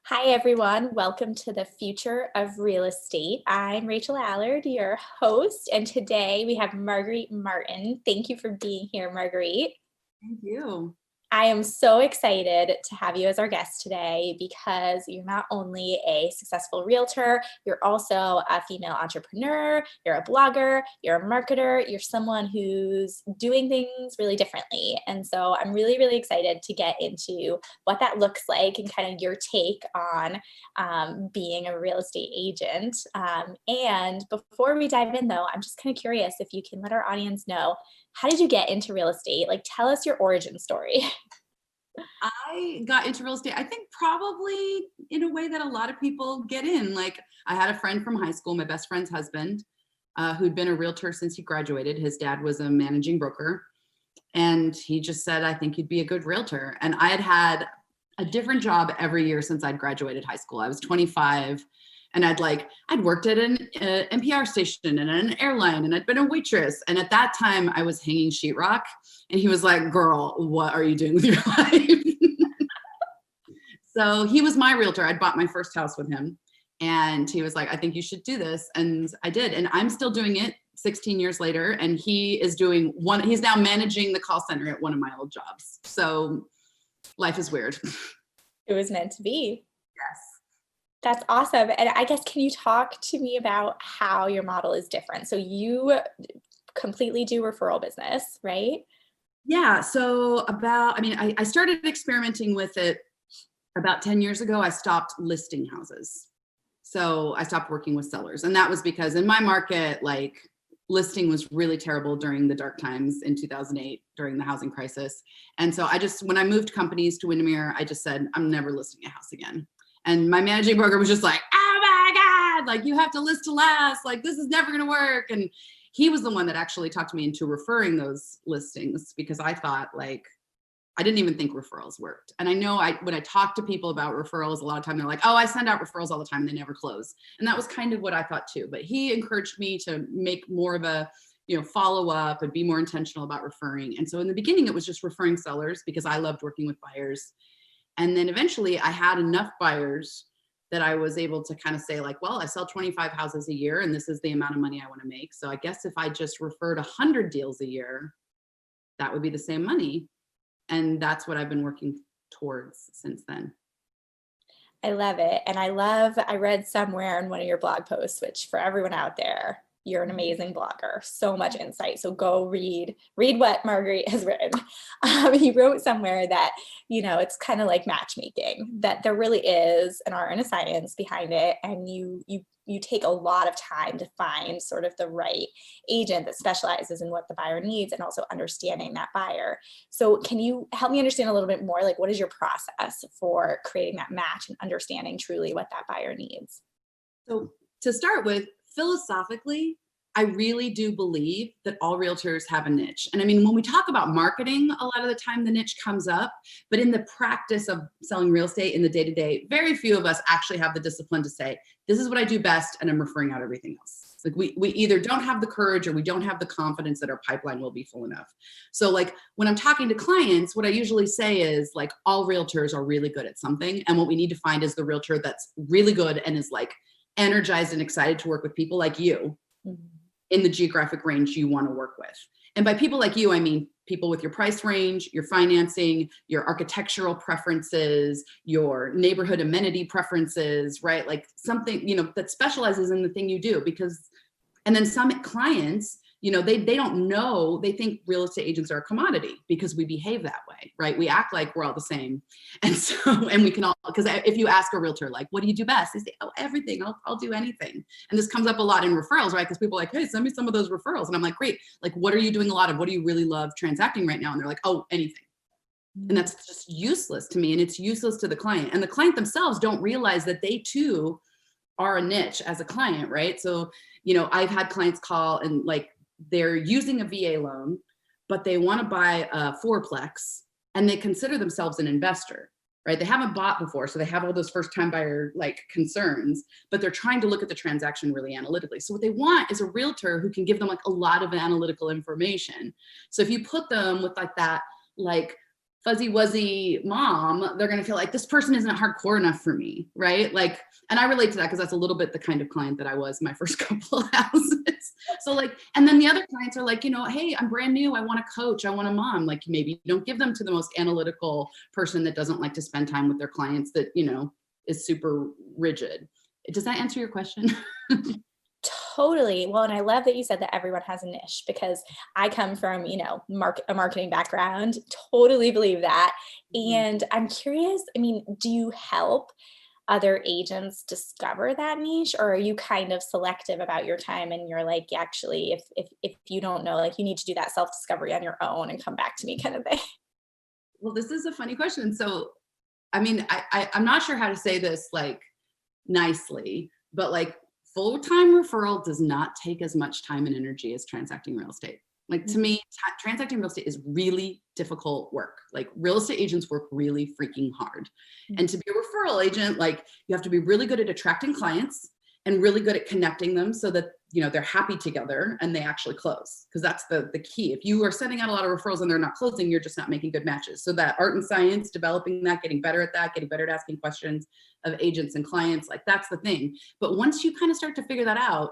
Hi, everyone. Welcome to the Future of Real Estate. I'm Rachel Allard, your host, and today we have Marguerite Martin. Thank you for being here, Marguerite. Thank you. I am so excited to have you as our guest today because you're not only a successful realtor, you're also a female entrepreneur, you're a blogger, you're a marketer, you're someone who's doing things really differently. And so I'm really, really excited to get into what that looks like and kind of your take on being a real estate agent. And before we dive in, though, I'm just kind of curious if you can let our audience know, how did you get into real estate? Like, tell us your origin story. I got into real estate, I think probably in a way that a lot of people get in. Like, I had a friend from high school, my best friend's husband, who'd been a realtor since he graduated. His dad was a managing broker. And he just said, I think you'd be a good realtor. And I had had a different job every year since I'd graduated high school. I was 25 and I'd worked at an NPR station and an airline, and I'd been a waitress. And at that time I was hanging sheetrock, and he was like, girl, what are you doing with your life? So he was my realtor. I'd bought my first house with him, and he was like, I think you should do this. And I did. And I'm still doing it 16 years later. And he's now managing the call center at one of my old jobs. So life is weird. It was meant to be. Yes. That's awesome. And I guess, can you talk to me about how your model is different? So you completely do referral business, right? Yeah. So I started experimenting with it about 10 years ago. I stopped listing houses. So I stopped working with sellers. And that was because in my market, like, listing was really terrible during the dark times in 2008, during the housing crisis. And so when I moved companies to Windermere, I just said, I'm never listing a house again. And my managing broker was just like, oh my God, like, you have to list to last. Like, this is never going to work. And he was the one that actually talked me into referring those listings, because I thought, like, I didn't even think referrals worked. And I know when I talk to people about referrals, a lot of time they're like, oh, I send out referrals all the time and they never close. And that was kind of what I thought too. But he encouraged me to make more of a, follow up and be more intentional about referring. And so in the beginning, it was just referring sellers because I loved working with buyers. And then eventually I had enough buyers that I was able to kind of say, like, well, I sell 25 houses a year and this is the amount of money I want to make. So I guess if I just referred 100 deals a year, that would be the same money. And that's what I've been working towards since then. I love it. And I read somewhere in one of your blog posts, which for everyone out there, you're an amazing blogger, so much insight. So go read what Marguerite has written. He wrote somewhere that, it's kind of like matchmaking, that there really is an art and a science behind it. And you take a lot of time to find sort of the right agent that specializes in what the buyer needs and also understanding that buyer. So can you help me understand a little bit more, like, what is your process for creating that match and understanding truly what that buyer needs? So to start with, philosophically, I really do believe that all realtors have a niche. And I mean, when we talk about marketing, a lot of the time the niche comes up, but in the practice of selling real estate in the day-to-day, very few of us actually have the discipline to say, this is what I do best, and I'm referring out everything else. Like, we either don't have the courage or we don't have the confidence that our pipeline will be full enough. So, like, when I'm talking to clients, what I usually say is, like, all realtors are really good at something. And what we need to find is the realtor that's really good and is, like, energized and excited to work with people like you in the geographic range you want to work with. And by people like you, I mean people with your price range, your financing, your architectural preferences, your neighborhood amenity preferences, right? Like something, that specializes in the thing you do. And then some clients, they don't know, they think real estate agents are a commodity because we behave that way, right? We act like we're all the same. And so, and we can all, because if you ask a realtor, like, what do you do best? They say, oh, everything, I'll do anything. And this comes up a lot in referrals, right? Because people are like, hey, send me some of those referrals. And I'm like, great. Like, what are you doing a lot of? What do you really love transacting right now? And they're like, oh, anything. And that's just useless to me. And it's useless to the client. And the client themselves don't realize that they too are a niche as a client, right? So, I've had clients call and, like, they're using a VA loan, but they want to buy a fourplex and they consider themselves an investor, right? They haven't bought before. So they have all those first time buyer, like, concerns, but they're trying to look at the transaction really analytically. So what they want is a realtor who can give them, like, a lot of analytical information. So if you put them with, like, that, like, fuzzy wuzzy mom, they're going to feel like this person isn't hardcore enough for me, right? Like, and I relate to that because that's a little bit the kind of client that I was my first couple of houses. So like, and then the other clients are like, you know, hey, I'm brand new. I want a coach. I want a mom. Like maybe you don't give them to the most analytical person that doesn't like to spend time with their clients that, you know, is super rigid. Does that answer your question? Totally. Well, and I love that you said that everyone has a niche, because I come from, you know, a marketing background, totally believe that. And I'm curious, I mean, do you help other agents discover that niche, or are you kind of selective about your time and you're like, actually, if you don't know, like you need to do that self-discovery on your own and come back to me kind of thing? Well, this is a funny question. So, I mean, I'm not sure how to say this like nicely, but like full-time referral does not take as much time and energy as transacting real estate. Like to me, transacting real estate is really difficult work. Like real estate agents work really freaking hard. And to be a referral agent, like you have to be really good at attracting clients and really good at connecting them so that, you know, they're happy together and they actually close. Because that's the key. If you are sending out a lot of referrals and they're not closing, you're just not making good matches. So that art and science, developing that, getting better at that, getting better at asking questions of agents and clients, like that's the thing. But once you kind of start to figure that out,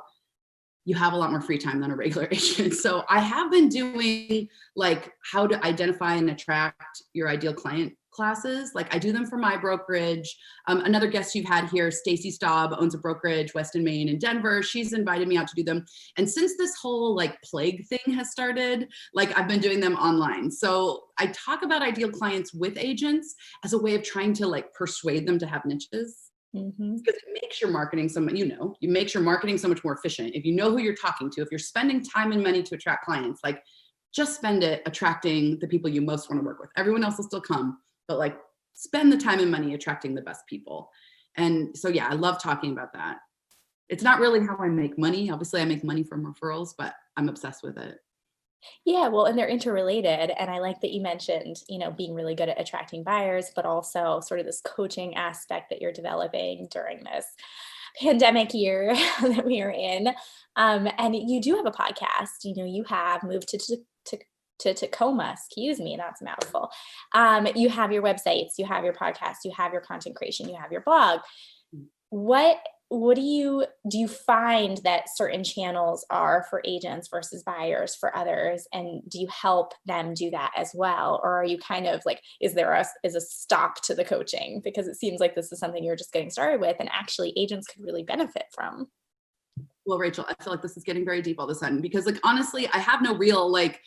you have a lot more free time than a regular agent. So I have been doing like how to identify and attract your ideal client classes. Like I do them for my brokerage. Another guest you've had here, Stacy Staub, owns a brokerage, Weston, Maine in Denver. She's invited me out to do them. And since this whole like plague thing has started, like I've been doing them online. So I talk about ideal clients with agents as a way of trying to like persuade them to have niches. Mm-hmm. Because it makes your marketing you makes your marketing so much more efficient. If you know who you're talking to, if you're spending time and money to attract clients, like just spend it attracting the people you most want to work with. Everyone else will still come, but like spend the time and money attracting the best people. And so, yeah, I love talking about that. It's not really how I make money. Obviously I make money from referrals, but I'm obsessed with it. Yeah, well, and they're interrelated. And I like that you mentioned, you know, being really good at attracting buyers, but also sort of this coaching aspect that you're developing during this pandemic year that we are in. And you do have a podcast. You know, you have moved to Tacoma, excuse me, that's a mouthful. You have your websites, you have your podcast, you have your content creation, you have your blog. What do you find that certain channels are for agents versus buyers for others? And do you help them do that as well? Or are you kind of like, is a stop to the coaching? Because it seems like this is something you're just getting started with and actually agents could really benefit from. Well, Rachel, I feel like this is getting very deep all of a sudden because like, honestly, I have no real like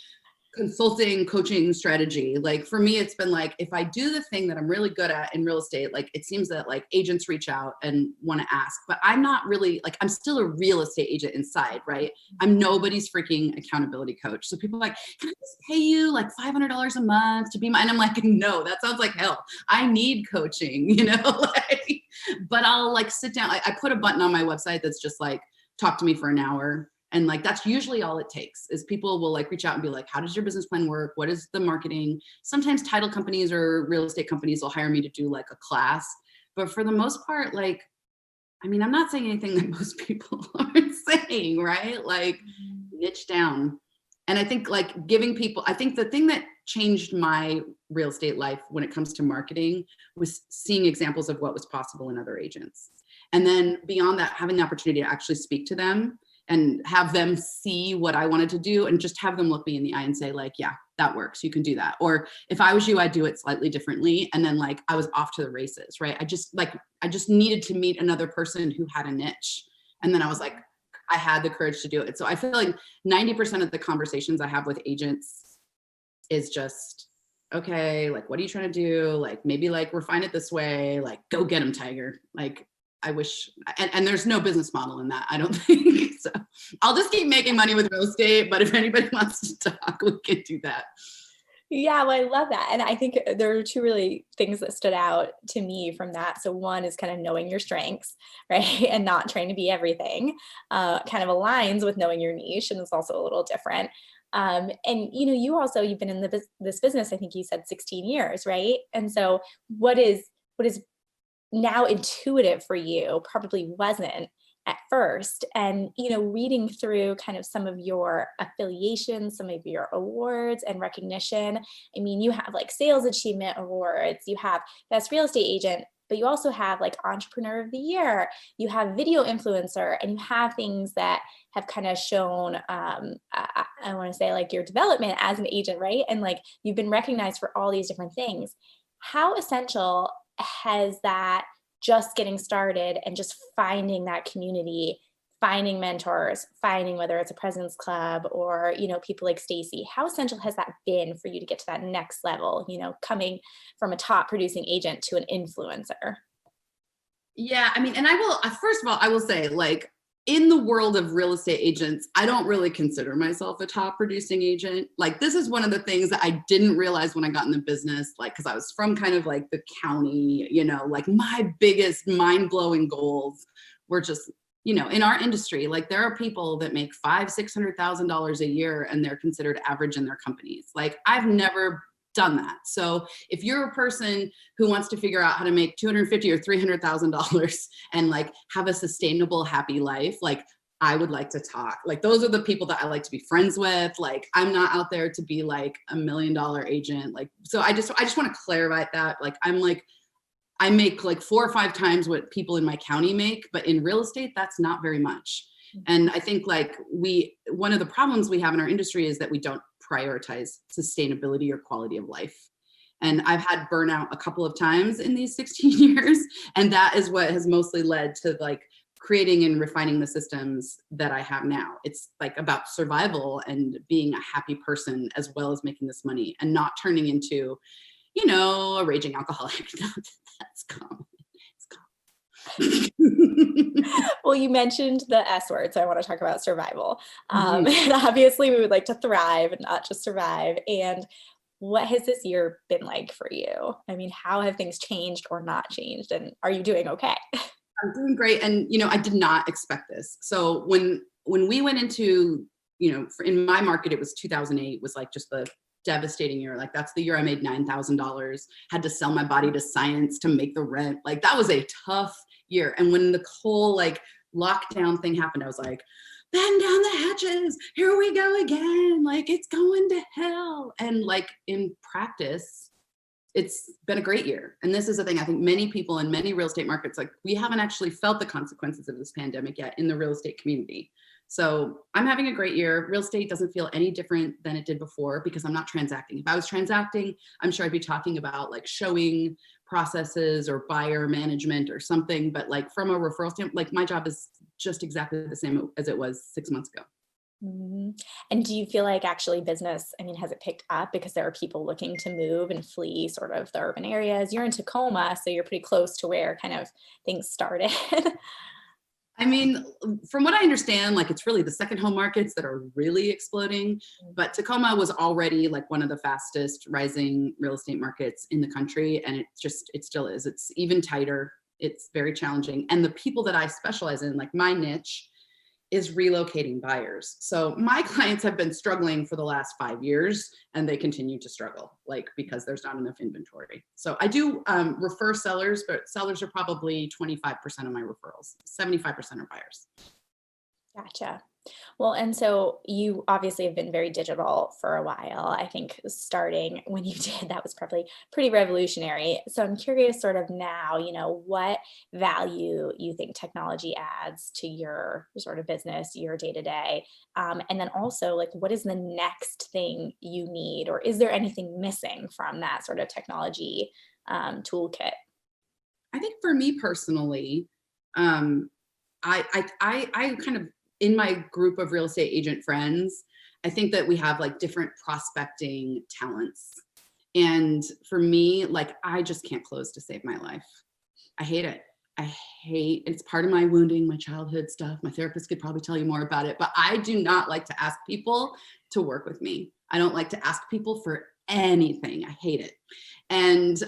consulting coaching strategy. Like for me, it's been like, if I do the thing that I'm really good at in real estate, like it seems that like agents reach out and want to ask, but I'm not really like, I'm still a real estate agent inside, right? I'm nobody's freaking accountability coach. So people are like, can I just pay you like $500 a month to be my, and I'm like, no, that sounds like hell. I need coaching, you know, like, but I'll like sit down. I put a button on my website that's just like, talk to me for an hour. And like, that's usually all it takes is people will like reach out and be like, how does your business plan work? What is the marketing? Sometimes title companies or real estate companies will hire me to do like a class. But for the most part, like, I mean, I'm not saying anything that most people aren't saying, right? Like niche down. And I think like giving people, I think the thing that changed my real estate life when it comes to marketing was seeing examples of what was possible in other agents. And then beyond that, having the opportunity to actually speak to them and have them see what I wanted to do and just have them look me in the eye and say like, yeah, that works. You can do that. Or if I was you, I'd do it slightly differently. And then like, I was off to the races, right? I just needed to meet another person who had a niche. And then I was like, I had the courage to do it. So I feel like 90% of the conversations I have with agents is just, okay, like, what are you trying to do? Like, maybe like refine it this way, like go get them, tiger. Like, I wish, and there's no business model in that, I don't think. So I'll just keep making money with real estate, but if anybody wants to talk, we can do that. Yeah, well, I love that. And I think there are two really things that stood out to me from that. So one is kind of knowing your strengths, right? And not trying to be everything, kind of aligns with knowing your niche. And it's also a little different. And, you know, you've been in this business, I think you said 16 years, right? And so what is now intuitive for you probably wasn't at first. And, reading through kind of some of your affiliations, some of your awards and recognition. I mean, you have like sales achievement awards, you have best real estate agent, but you also have like entrepreneur of the year, you have video influencer, and you have things that have kind of shown, I want to say like your development as an agent, right? And like you've been recognized for all these different things. How essential has that just getting started and just finding that community, finding mentors, finding whether it's a President's Club or, people like Stacy, how essential has that been for you to get to that next level, coming from a top producing agent to an influencer? Yeah, I mean, and I will, first of all, I will say, like, in the world of real estate agents, I don't really consider myself a top producing agent. Like, this is one of the things that I didn't realize when I got in the business, like, because I was from kind of like the county, like my biggest mind-blowing goals were just, in our industry, like there are people that make $500,000-$600,000 a year and they're considered average in their companies. Like, I've never done that. So if you're a person who wants to figure out how to make $250,000 or $300,000 and like have a sustainable, happy life, like I would like to talk. Like, those are the people that I like to be friends with. Like, I'm not out there to be like $1 million agent. Like, so I just want to clarify that. Like, I make like 4 or 5 times what people in my county make, but in real estate, that's not very much. And I think like one of the problems we have in our industry is that we don't prioritize sustainability or quality of life. And I've had burnout a couple of times in these 16 years. And that is what has mostly led to like creating and refining the systems that I have now. It's like about survival and being a happy person as well as making this money and not turning into, a raging alcoholic. That's common. Well, you mentioned the S word, so I want to talk about survival. And obviously we would like to thrive and not just survive. And what has this year been like for you? I mean, how have things changed or not changed? And are you doing okay? I'm doing great. And, I did not expect this. So when we went into, in my market, it was 2008 was like just the devastating year. Like, that's the year I made $9,000, had to sell my body to science to make the rent. Like, that was a tough year. And when the whole like lockdown thing happened, I was like, bend down the hatches, here we go again. Like, it's going to hell. And like in practice, it's been a great year. And this is the thing, I think many people in many real estate markets, like, we haven't actually felt the consequences of this pandemic yet in the real estate community. So I'm having a great year. Real estate doesn't feel any different than it did before because I'm not transacting. If I was transacting, I'm sure I'd be talking about like showing processes or buyer management or something. But like from a referral standpoint, like my job is just exactly the same as it was 6 months ago. Mm-hmm. And do you feel like actually business, I mean, has it picked up because there are people looking to move and flee sort of the urban areas? You're in Tacoma, so you're pretty close to where kind of things started. I mean, from what I understand, like, it's really the second home markets that are really exploding, but Tacoma was already like one of the fastest rising real estate markets in the country. And it still is. It's even tighter. It's very challenging. And the people that I specialize in, like my niche, is relocating buyers. So my clients have been struggling for the last 5 years and they continue to struggle, like, because there's not enough inventory. So I do refer sellers, but sellers are probably 25% of my referrals. 75% are buyers. Gotcha. Well, and so you obviously have been very digital for a while. I think starting when you did, that was probably pretty revolutionary. So I'm curious sort of now, what value you think technology adds to your sort of business, your day to day. And then also like, what is the next thing you need, or is there anything missing from that sort of technology toolkit? I think for me personally, I kind of, in my group of real estate agent friends, I think that we have like different prospecting talents. And for me, like, I just can't close to save my life. I hate it. It's part of my wounding, my childhood stuff. My therapist could probably tell you more about it, but I do not like to ask people to work with me. I don't like to ask people for anything. I hate it. And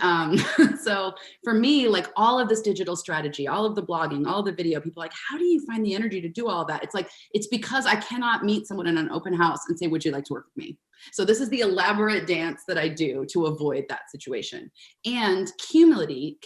so for me, like, all of this digital strategy, all of the blogging, all of the video, people are like, how do you find the energy to do all of that? It's like, it's because I cannot meet someone in an open house and say, would you like to work with me? So this is the elaborate dance that I do to avoid that situation. And cumulatively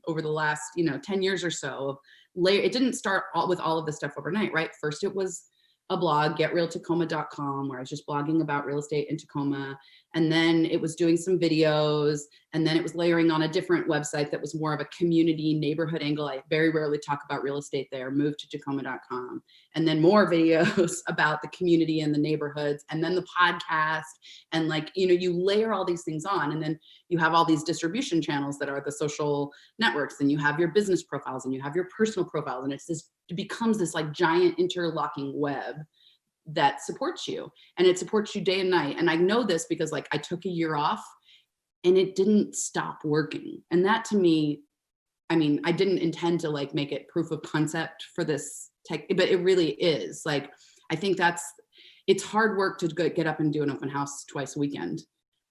over the last, 10 years or so of it didn't start with all of this stuff overnight, right? First it was a blog, getrealtacoma.com, where I was just blogging about real estate in Tacoma. And then it was doing some videos, and then it was layering on a different website that was more of a community neighborhood angle. I very rarely talk about real estate there, moved to tacoma.com, and then more videos about the community and the neighborhoods, and then the podcast. And like, you know, you layer all these things on, and then you have all these distribution channels that are the social networks, and you have your business profiles and you have your personal profiles. And it becomes this like giant interlocking web that supports you, and it supports you day and night. And I know this because like I took a year off and it didn't stop working. And that to me, I mean, I didn't intend to like make it proof of concept for this tech, but it really is. Like, I think it's hard work to get up and do an open house twice a weekend.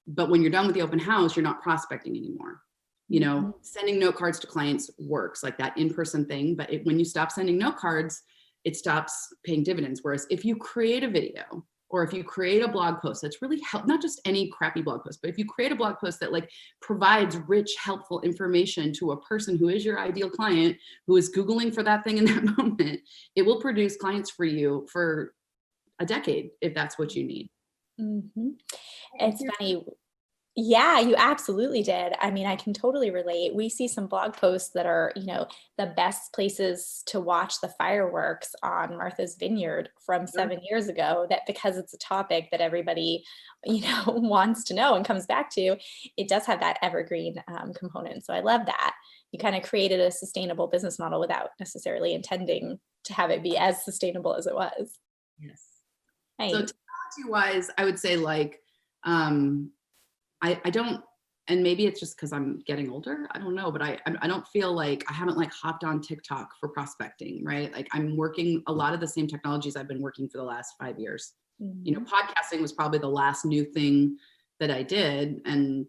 But when you're done with the open house, you're not prospecting anymore. You know, sending note cards to clients works, like that in-person thing. But when you stop sending note cards, it stops paying dividends. Whereas if you create a video, or if you create a blog post that's really not just any crappy blog post, but if you create a blog post that like provides rich, helpful information to a person who is your ideal client, who is Googling for that thing in that moment, it will produce clients for you for a decade, if that's what you need. It's funny. Yeah, you absolutely did. I mean, I can totally relate. We see some blog posts that are, you know, the best places to watch the fireworks on Martha's Vineyard from 7 years ago, that because it's a topic that everybody, you know, wants to know and comes back to, it does have that evergreen component. So I love that. You kind of created a sustainable business model without necessarily intending to have it be as sustainable as it was. Yes. Right. So technology-wise, I would say like, I don't, and maybe it's just because I'm getting older, I don't know, but I don't feel like I haven't like hopped on TikTok for prospecting, right? Like I'm working a lot of the same technologies I've been working for the last 5 years. You know, podcasting was probably the last new thing that I did. And,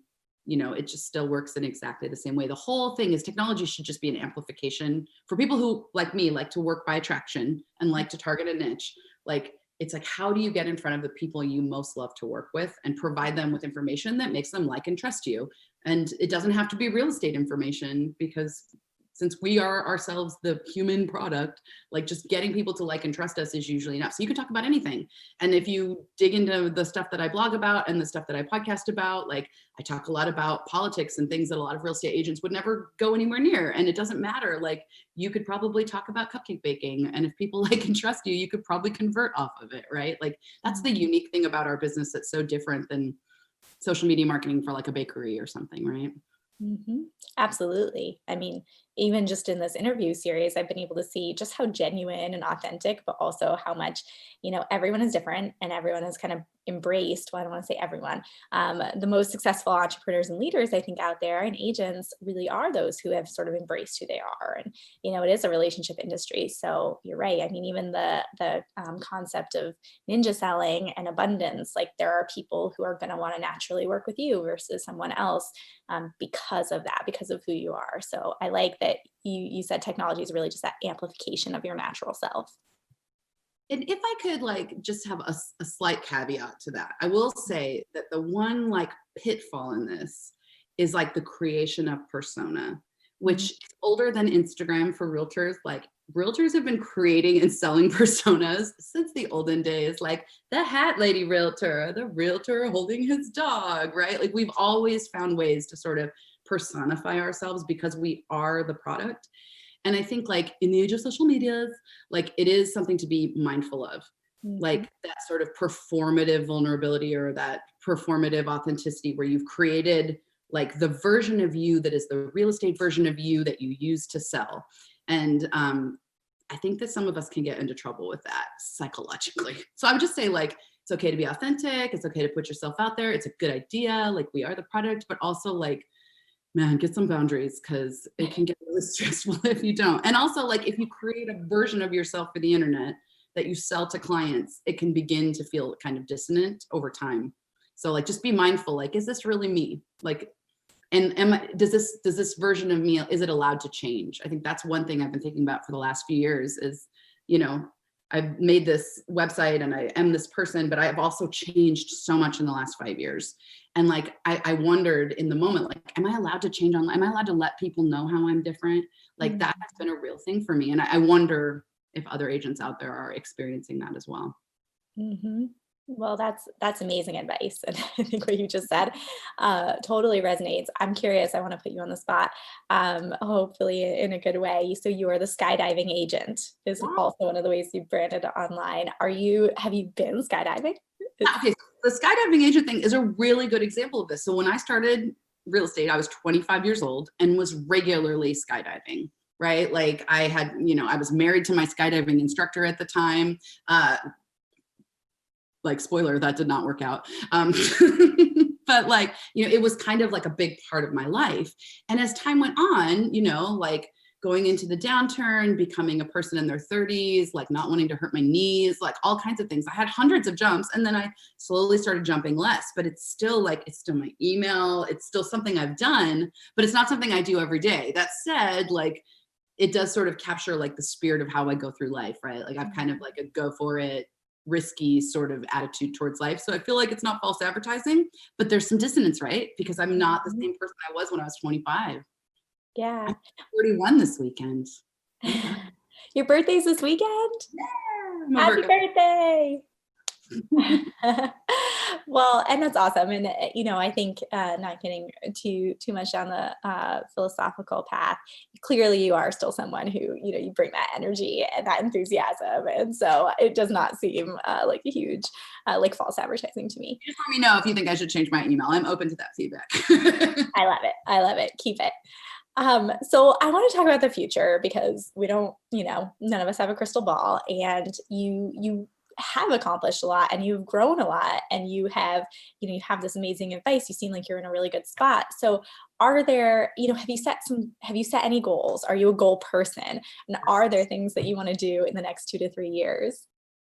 you know, it just still works in exactly the same way. The whole thing is technology should just be an amplification for people who, like me, like to work by attraction and like to target a niche. Like, it's like, how do you get in front of the people you most love to work with and provide them with information that makes them like and trust you? And it doesn't have to be real estate information, because since we are ourselves the human product, like just getting people to like and trust us is usually enough. So you can talk about anything. And if you dig into the stuff that I blog about and the stuff that I podcast about, like I talk a lot about politics and things that a lot of real estate agents would never go anywhere near. And it doesn't matter. Like you could probably talk about cupcake baking. And if people like and trust you, you could probably convert off of it, right? Like that's the unique thing about our business that's so different than social media marketing for like a bakery or something, right? Absolutely. I mean, even just in this interview series, I've been able to see just how genuine and authentic, but also how much, you know, everyone is different and everyone has kind of embraced, well, I don't want to say everyone, the most successful entrepreneurs and leaders I think out there, and agents really are those who have sort of embraced who they are. And, you know, it is a relationship industry. So you're right. I mean, even the concept of ninja selling and abundance, like there are people who are going to want to naturally work with you versus someone else because of that, because of who you are. So I like that you said technology is really just that amplification of your natural self. And if I could like just have a slight caveat to that, I will say that the one like pitfall in this is like the creation of persona, which is older than Instagram for realtors. Like realtors have been creating and selling personas since the olden days, like the hat lady realtor, the realtor holding his dog, right? Like we've always found ways to sort of personify ourselves because we are the product. And I think like in the age of social medias, like it is something to be mindful of, like that sort of performative vulnerability or that performative authenticity where you've created like the version of you that is the real estate version of you that you use to sell. And I think that some of us can get into trouble with that psychologically. So I would just say like, it's okay to be authentic. It's okay to put yourself out there. It's a good idea. Like we are the product, but also like, man, get some boundaries because it can get really stressful if you don't. And also like if you create a version of yourself for the internet that you sell to clients, it can begin to feel kind of dissonant over time. So like just be mindful, like, is this really me? Like, and does this version of me, is it allowed to change? I think that's one thing I've been thinking about for the last few years is, you know, I've made this website and I am this person, but I've also changed so much in the last 5 years. And like, I wondered in the moment, like, am I allowed to change online? Am I allowed to let people know how I'm different? Like that has been a real thing for me. And I wonder if other agents out there are experiencing that as well. Mm-hmm. Well, that's amazing advice. And I think what you just said totally resonates. I'm curious, I want to put you on the spot, hopefully in a good way. So you are the skydiving agent is also one of the ways you branded online. Have you been skydiving? Okay, so the skydiving agent thing is a really good example of this. So when I started real estate, I was 25 years old and was regularly skydiving, right? Like I was married to my skydiving instructor at the time. Like spoiler, that did not work out. But like, it was kind of like a big part of my life. And as time went on, like going into the downturn, becoming a person in their 30s, like not wanting to hurt my knees, like all kinds of things. I had hundreds of jumps and then I slowly started jumping less, but it's still my email. It's still something I've done, but it's not something I do every day. That said, like it does sort of capture like the spirit of how I go through life, right? Like I've kind of like a go for it, risky sort of attitude towards life. So I feel like it's not false advertising, but there's some dissonance, right? Because I'm not the same person I was when I was 25. Yeah. I'm 41 this weekend. Your birthday's this weekend? Yeah. Happy birthday. Well, and that's awesome. And, I think not getting too much down the philosophical path, clearly you are still someone who, you bring that energy and that enthusiasm. And so it does not seem like a huge, like false advertising to me. Just let me know if you think I should change my email. I'm open to that feedback. I love it. I love it. Keep it. So I want to talk about the future because we don't, none of us have a crystal ball, and you have accomplished a lot and you've grown a lot and you have this amazing advice. You seem like you're in a really good spot. So are there, have you set any goals? Are you a goal person? And are there things that you want to do in the next 2 to 3 years?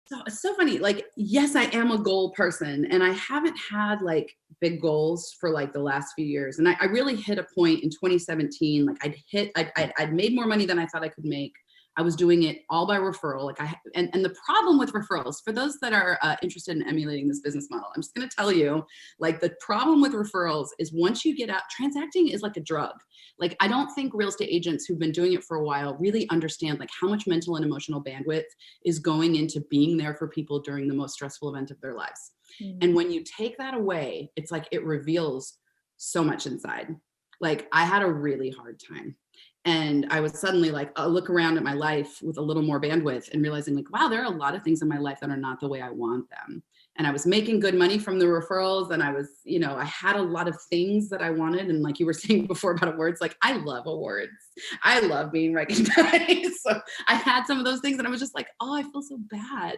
So it's so funny. Like, yes, I am a goal person and I haven't had like big goals for like the last few years. And I really hit a point in 2017. Like I'd made more money than I thought I could make. I was doing it all by referral. And the problem with referrals, for those that are interested in emulating this business model, I'm just going to tell you, like the problem with referrals is once you get out, transacting is like a drug. Like, I don't think real estate agents who've been doing it for a while really understand like how much mental and emotional bandwidth is going into being there for people during the most stressful event of their lives. Mm-hmm. And when you take that away, it's like, it reveals so much inside. Like I had a really hard time. And I was suddenly like, look around at my life with a little more bandwidth and realizing like, wow, there are a lot of things in my life that are not the way I want them. And I was making good money from the referrals. And I was, I had a lot of things that I wanted. And like you were saying before about awards, like I love awards. I love being recognized. So I had some of those things and I was just like, oh, I feel so bad.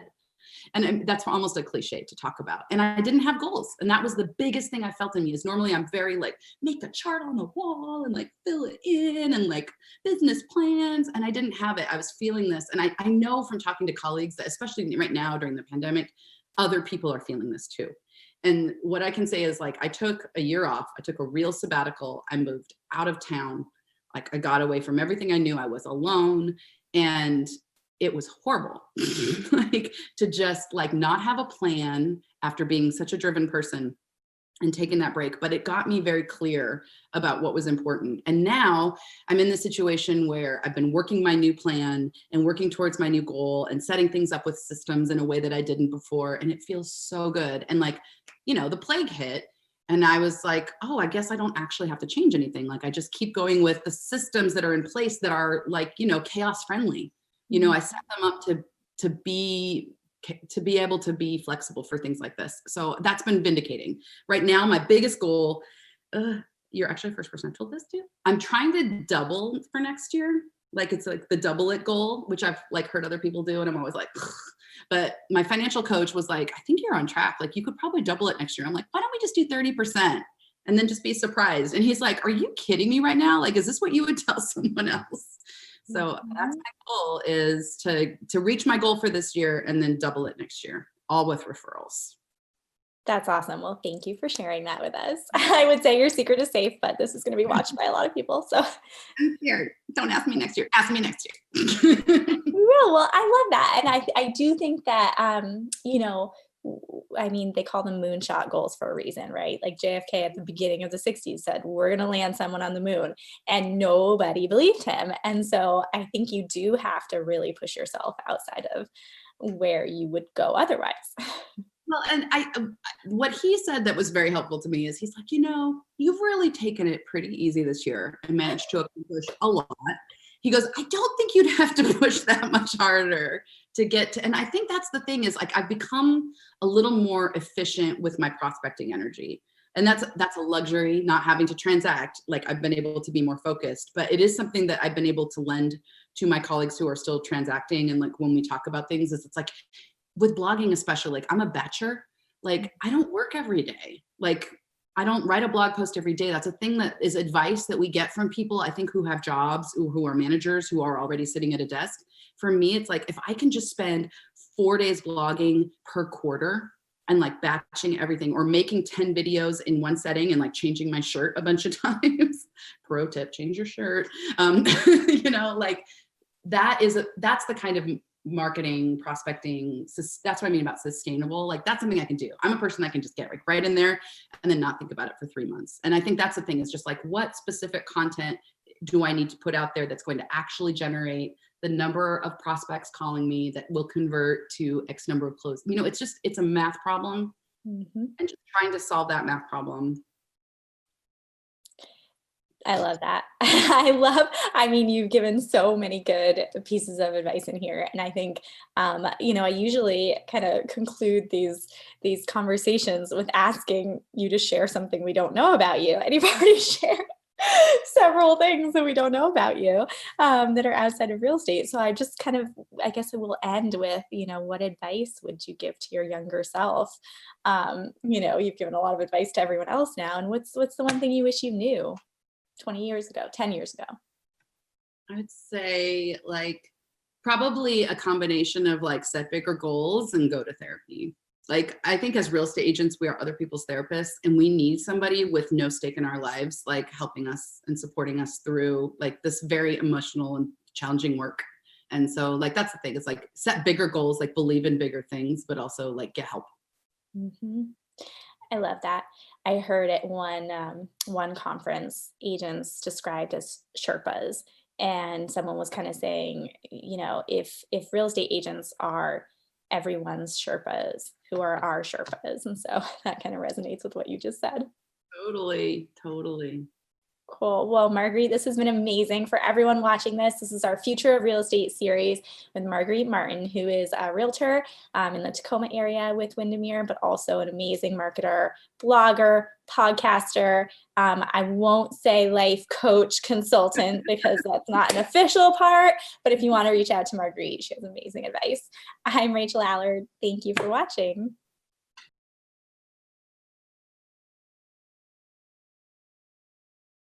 And that's almost a cliche to talk about. And I didn't have goals. And that was the biggest thing I felt in me is normally I'm very like, make a chart on the wall and like fill it in and like business plans. And I didn't have it. I was feeling this. And I know from talking to colleagues that especially right now during the pandemic, other people are feeling this too. And what I can say is like, I took a year off. I took a real sabbatical. I moved out of town. Like I got away from everything I knew. I was alone. And it was horrible, like to just like not have a plan after being such a driven person and taking that break. But it got me very clear about what was important. And now I'm in the situation where I've been working my new plan and working towards my new goal and setting things up with systems in a way that I didn't before. And it feels so good. And like, the plague hit. And I was like, oh, I guess I don't actually have to change anything. Like I just keep going with the systems that are in place that are like, chaos friendly. I set them up to be able to be flexible for things like this. So that's been vindicating. Right now, my biggest goal, you're actually the first person I told this to. I'm trying to double for next year. Like it's like the double it goal, which I've like heard other people do. And I'm always like, ugh. But my financial coach was like, I think you're on track. Like you could probably double it next year. I'm like, why don't we just do 30%? And then just be surprised. And he's like, are you kidding me right now? Like, is this what you would tell someone else? So that's my goal is to reach my goal for this year and then double it next year, all with referrals. That's awesome. Well, thank you for sharing that with us. I would say your secret is safe, but this is going to be watched by a lot of people. So I'm scared. Don't ask me next year. Ask me next year. real. Well, I love that. And I do think that, you know, I mean, they call them moonshot goals for a reason, right? Like JFK at the beginning of the 60s said, we're going to land someone on the moon, and nobody believed him. And so I think you do have to really push yourself outside of where you would go otherwise. Well, and what he said that was very helpful to me is he's like, you know, you've really taken it pretty easy this year and managed to accomplish a lot. He goes, I don't think you'd have to push that much harder to get to, and I think that's the thing is like, I've become a little more efficient with my prospecting energy. And that's a luxury, not having to transact. Like I've been able to be more focused, but it is something that I've been able to lend to my colleagues who are still transacting. And like, when we talk about things, it's like, with blogging, especially, like I'm a batcher. Like I don't work every day. Like I don't write a blog post every day. That's a thing that is advice that we get from people, I think, who have jobs, who are managers, who are already sitting at a desk. For me, it's like, if I can just spend 4 days blogging per quarter and like batching everything, or making 10 videos in one setting and like changing my shirt a bunch of times. Pro tip, change your shirt. You know, like that's the kind of marketing, prospecting, that's what I mean about sustainable. Like that's something I can do. I'm a person that can just get like right in there and then not think about it for 3 months. And I think that's the thing, is just like, what specific content do I need to put out there that's going to actually generate the number of prospects calling me that will convert to X number of closes? You know, it's a math problem, and just trying to solve that math problem. I love that. I mean, you've given so many good pieces of advice in here. And I think, you know, I usually kind of conclude these conversations with asking you to share something we don't know about you. And you've already shared several things that we don't know about you, that are outside of real estate. So I just kind of, I guess it will end with, you know, what advice would you give to your younger self? You know, you've given a lot of advice to everyone else now. And what's the one thing you wish you knew 20 years ago, 10 years ago? I'd say like probably a combination of like set bigger goals and go to therapy. Like I think as real estate agents, we are other people's therapists, and we need somebody with no stake in our lives, like helping us and supporting us through like this very emotional and challenging work. And so like, that's the thing. It's like set bigger goals, like believe in bigger things, but also like get help. I love that. I heard at one conference, agents described as Sherpas, and someone was kind of saying, you know, if real estate agents are everyone's Sherpas, who are our Sherpas? And so that kind of resonates with what you just said. Totally. Cool. Well, Marguerite, this has been amazing. For everyone watching this, this is our Future of Real Estate series with Marguerite Martin, who is a realtor in the Tacoma area with Windermere, but also an amazing marketer, blogger, podcaster. I won't say life coach, consultant, because that's not an official part, but if you want to reach out to Marguerite, she has amazing advice. I'm Rachel Allard. Thank you for watching.